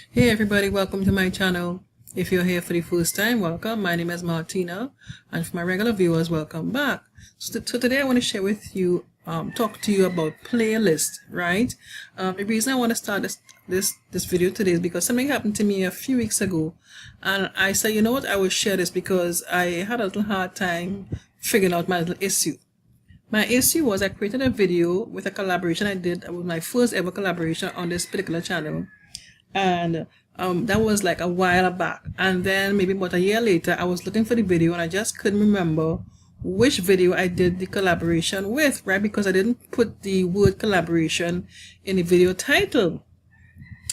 Hey everybody, welcome to my channel. If you're here for the first time, welcome. My name is Martina, and for my regular viewers, welcome back. So today I want to share with you, talk to you about playlist, right? The reason I want to start this video today is because something happened to me a few weeks ago, and I said, you know what, I will share this because I had a little hard time figuring out my little issue. My issue was I created a video with a collaboration I did with my first ever collaboration on this particular channel. And that was like a while back, and then maybe about a year later I was looking for the video and I just couldn't remember which video I did the collaboration with, right? Because I didn't put the word collaboration in the video title.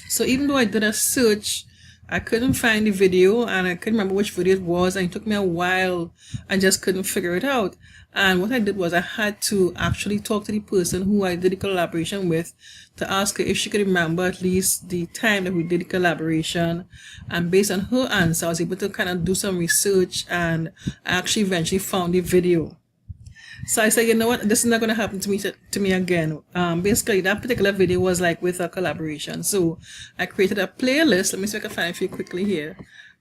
So even though I did a search, I couldn't find the video and I couldn't remember which video it was, and it took me a while and just couldn't figure it out. And what I did was I had to actually talk to the person who I did the collaboration with to ask her if she could remember at least the time that we did the collaboration. And based on her answer, I was able to kind of do some research, and I actually eventually found the video. So I said, you know what, this is not going to happen to me again. Basically, that particular video was like with a collaboration. So I created a playlist. Let me see if I can find it for you quickly here.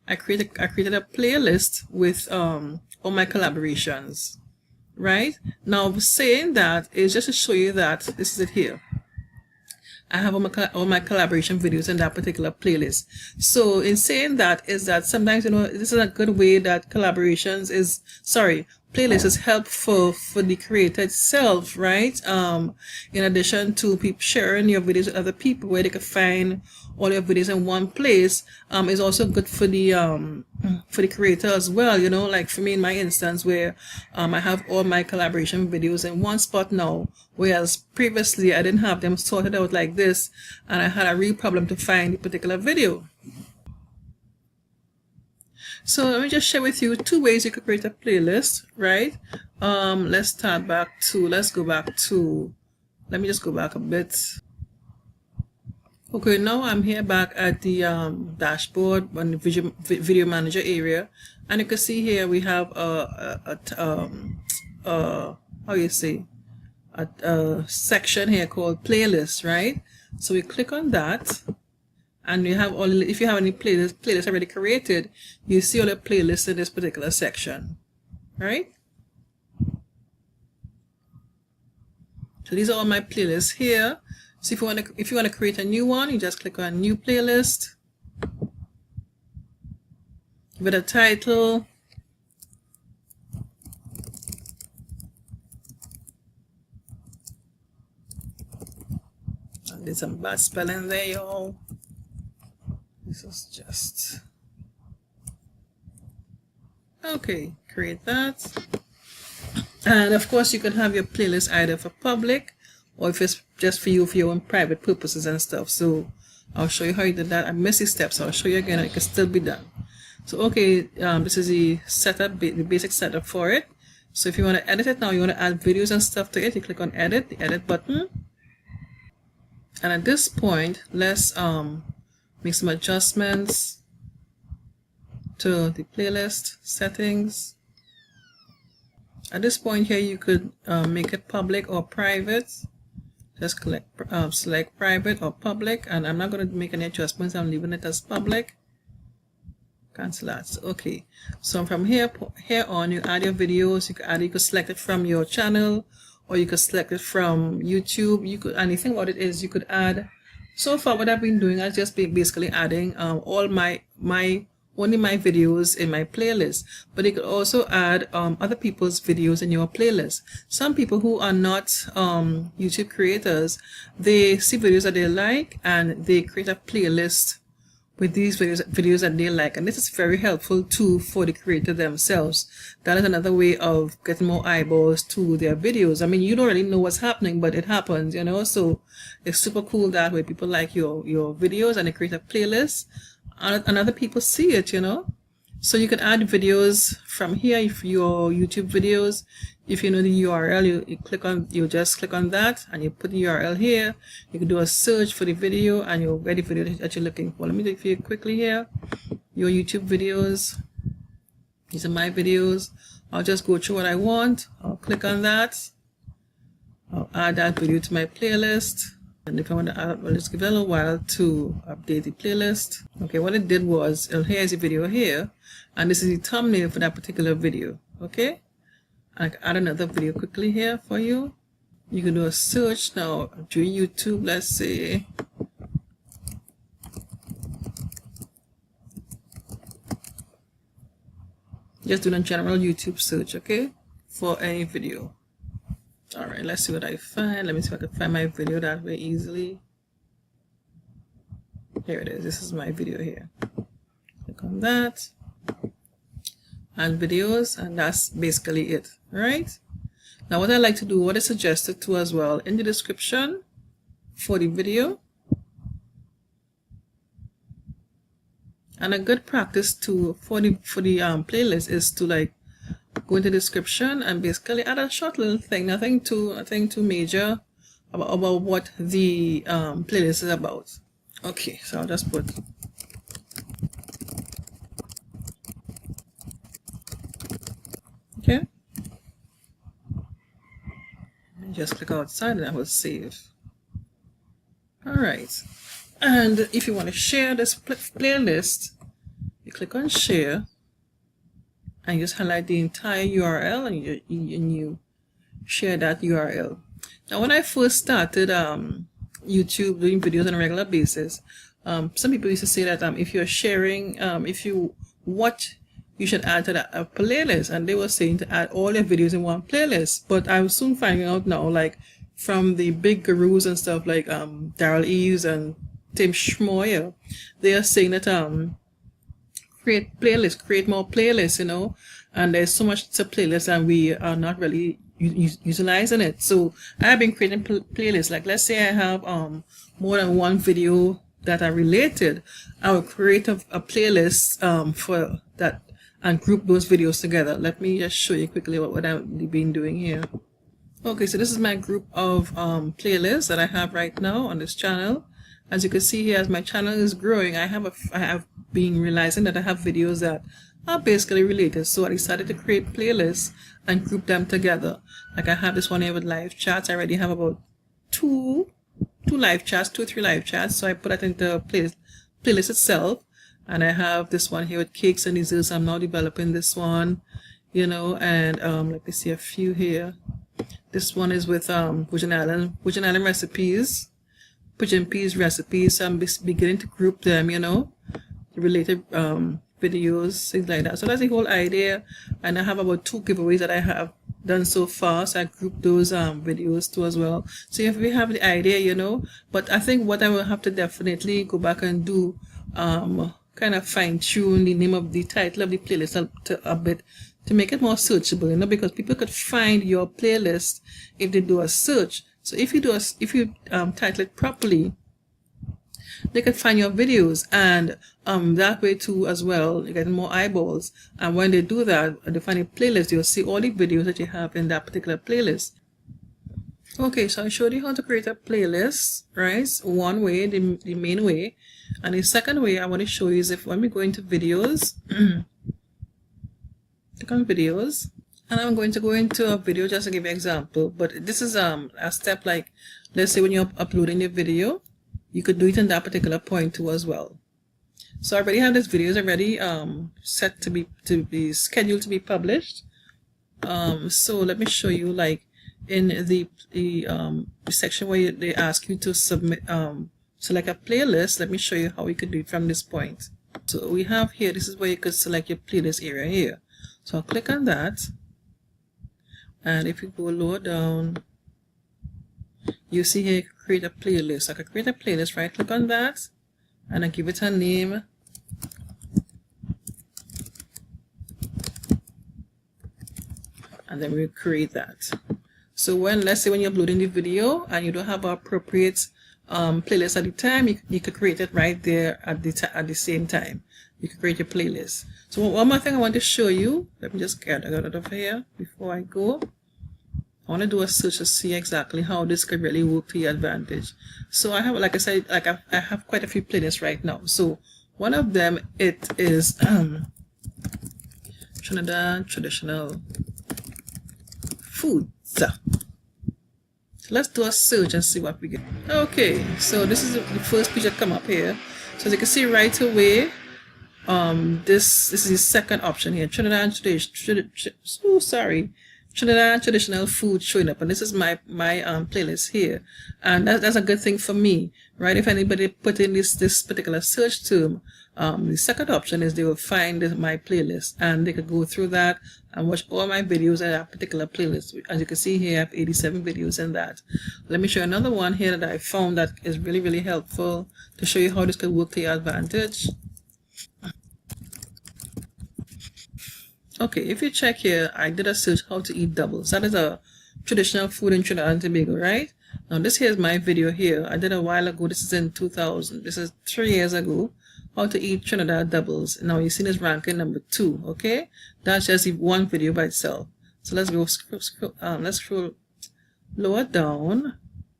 I created a playlist with all my collaborations. Right now, saying that is just to show you that this is it here. I have all my collaboration videos in that particular playlist. So in saying that is that sometimes, you know, this is a good way that playlist is helpful for the creator itself, right? In addition to people sharing your videos with other people where they can find all your videos in one place, is also good for the creator as well. You know, like for me in my instance where I have all my collaboration videos in one spot now, whereas previously I didn't have them sorted out like this, and I had a real problem to find the particular video. So let me just share with you two ways you could create a playlist, right? Let's go back to, let me just go back a bit. Okay, now I'm here back at the dashboard on the video manager area, and you can see here we have a section here called playlist, right? So we click on that, and you have all, if you have any playlists already created, you see all the playlists in this particular section, right? So these are all my playlists here. So if you want to create a new one, you just click on new playlist, give it a title, and there's some bad spelling there, y'all. This is just okay. Create that, and of course you can have your playlist either for public or if it's just for you for your own private purposes and stuff. So I'll show you how you did that. I missed the steps, so I'll show you again, and it can still be done. So okay, this is the setup, the basic setup for it. So if you want to edit it now, you want to add videos and stuff to it, you click on edit, the edit button, and at this point let's make some adjustments to the playlist settings. At this point here, you could make it public or private. Just select private or public, and I'm not going to make any adjustments. I'm leaving it as public. Cancel that. Okay, so from here on, you add your videos. You could select it from your channel, or you could select it from YouTube. You could, anything about it is you could add. So far what I've been doing is just basically adding all only my videos in my playlist, but you could also add other people's videos in your playlist. Some people who are not YouTube creators, they see videos that they like and they create a playlist with these videos that they like, and this is very helpful too for the creator themselves. That is another way of getting more eyeballs to their videos. I mean, you don't really know what's happening, but it happens, you know. So it's super cool that way. People like your videos and they create a playlist, and other people see it, you know. So you can add videos from here. If your YouTube videos, if you know the URL, you just click on that and you put the URL here. You can do a search for the video and you'll get the video that you're looking for. Let me do it for you quickly here. Your YouTube videos, these are my videos. I'll just go through what I want. I'll click on that. I'll add that video to my playlist. And if I want to add, well, just give it a little while to update the playlist. Okay, what it did was, here's the video here, and this is the thumbnail for that particular video. Okay, I can add another video quickly here for you. You can do a search now through YouTube, let's say. Just do a general YouTube search, okay, for any video. All right, let's see what I find. Let me see if I can find my video that way easily. Here it is. This is my video here. Click on that. And videos, and that's basically it. All right. Now, what I like to do, what is suggested to as well in the description for the video. And a good practice to for the playlist is to like go into the description and basically add a short little thing, nothing too major about what the playlist is about. Okay, so I'll just put okay. And just click outside and I will save. All right. And if you want to share this playlist, you click on share and you just highlight the entire URL and you share that URL. Now, when I first started YouTube doing videos on a regular basis, some people used to say that if you're sharing, you should add to a playlist, and they were saying to add all your videos in one playlist. But I was soon finding out now, like from the big gurus and stuff like Daryl Eves and Tim Schmoyer, they are saying that create more playlists, you know, and there's so much to playlist and we are not really utilizing it. So I have been creating playlists. Like let's say I have more than one video that are related, I will create a playlist for that and group those videos together. Let me just show you quickly what I've been doing here. Okay, so this is my group of playlists that I have right now on this channel. As you can see here, as my channel is growing, I have been realizing that I have videos that are basically related. So I decided to create playlists and group them together. Like I have this one here with live chats. I already have about two or three live chats. So I put that into playlist itself. And I have this one here with cakes and desserts. I'm now developing this one, you know, and let me see a few here. This one is with Virgin Island recipes. Pigeon peas recipes, so I'm beginning to group them, you know, related videos, things like that. So that's the whole idea, and I have about 2 giveaways that I have done so far, so I group those videos too as well. So if we have the idea, you know, but I think what I will have to definitely go back and do, kind of fine tune the name of the title of the playlist a bit to make it more searchable, you know, because people could find your playlist if they do a search. So if you title it properly, they can find your videos, and that way too as well, you get more eyeballs. And when they do that, they find a playlist, you'll see all the videos that you have in that particular playlist. Okay, so I showed you how to create a playlist, right? One way, the main way. And the second way I want to show you is when we go into videos, click on videos. And I'm going to go into a video just to give you an example, but this is a step like, let's say when you're uploading your video, you could do it in that particular point too as well. So I already have this video already set to be scheduled to be published. So let me show you, like in the section where they ask you to submit select a playlist. Let me show you how we could do it from this point. So we have here, this is where you could select your playlist area here. So I'll click on that. And if you go lower down, you see here, create a playlist. I can create a playlist, right click on that, and I give it a name. And then we create that. So let's say when you're uploading the video and you don't have an appropriate playlist at the time, you could create it right there at the same time. You can create your playlist. So one more thing I want to show you. Let me just get out of here before I go. I want to do a search to see exactly how this could really work to your advantage. So I have, like I said, like I have quite a few playlists right now. So one of them, it is Trinidad traditional foods. So let's do a search and see what we get. Okay, so this is the first page that come up here. So as you can see right away, this is the second option here. Trinidad traditional food showing up, and this is my playlist here, and that's a good thing for me, right? If anybody put in this particular search term, the second option is they will find my playlist, and they could go through that and watch all my videos in that particular playlist. As you can see here, I have 87 videos in that. Let me show you another one here that I found that is really helpful to show you how this could work to your advantage. Okay, if you check here, I did a search how to eat doubles. That is a traditional food in Trinidad and Tobago, right? Now this here is my video here. I did a while ago. This is in 2000. This is 3 years ago. How to eat Trinidad doubles. Now you see this ranking number 2. Okay, that's just one video by itself. So let's go let's scroll lower down.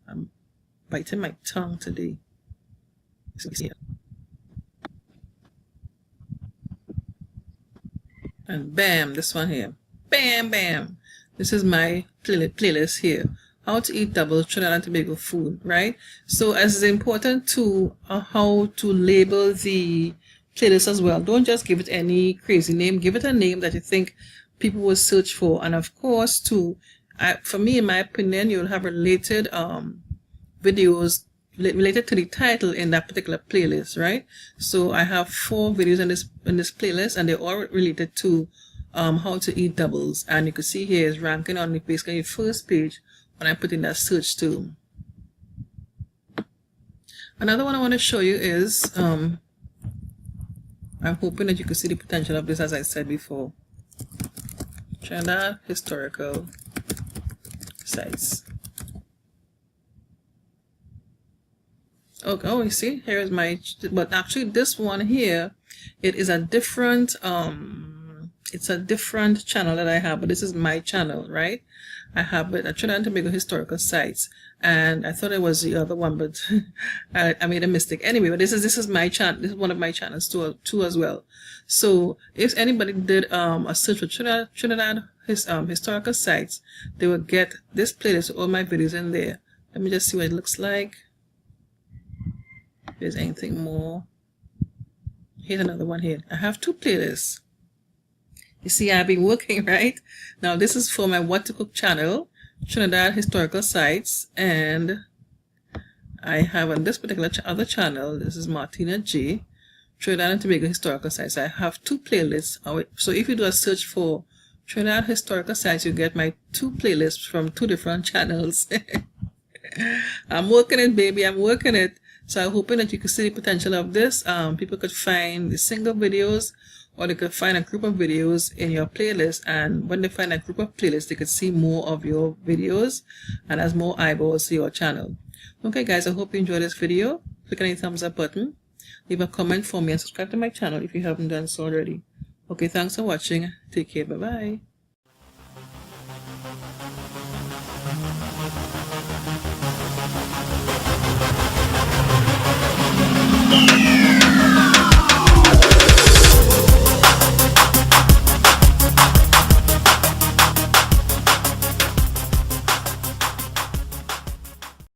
I'm biting my tongue today. And bam, this one here. Bam. This is my playlist here. How to eat double Trinidad and Tobago food, right? So as it's important to how to label the playlist as well. Don't just give it any crazy name. Give it a name that you think people will search for. And of course, for me, in my opinion, you'll have related videos related to the title in that particular playlist, right? So I have 4 videos in this playlist, and they're all related to how to eat doubles. And you can see here is ranking on basically the first page when I put in that search term. Another one I want to show you is I'm hoping that you can see the potential of this, as I said before. Trinidad historical sites. Okay, oh, you see, here is my, but actually this one here, it is a different, it's a different channel that I have, but this is my channel, right? I have it at Trinidad and Tobago historical sites, and I thought it was the other one, but I made a mistake. Anyway, but this is my channel. This is one of my channels too as well. So if anybody did a search for Trinidad historical sites, they will get this playlist with all my videos in there. Let me just see what it looks like. If there's anything more. Here's another one here. I have 2 playlists. You see, I've been working, right? Now, this is for my WhaToCook channel, Trinidad historical sites, and I have on this particular other channel, this is Martina J, Trinidad and Tobago historical sites. I have 2 playlists. So if you do a search for Trinidad historical sites, you get my 2 playlists from 2 different channels. I'm working it, baby. I'm working it. So I'm hoping that you can see the potential of this. People could find the single videos, or they could find a group of videos in your playlist, and when they find a group of playlists, they could see more of your videos and as more eyeballs to your channel. Okay guys, I hope you enjoyed this video. Click on the thumbs up button, leave a comment for me, and subscribe to my channel if you haven't done so already. Okay, thanks for watching. Take care. Bye bye.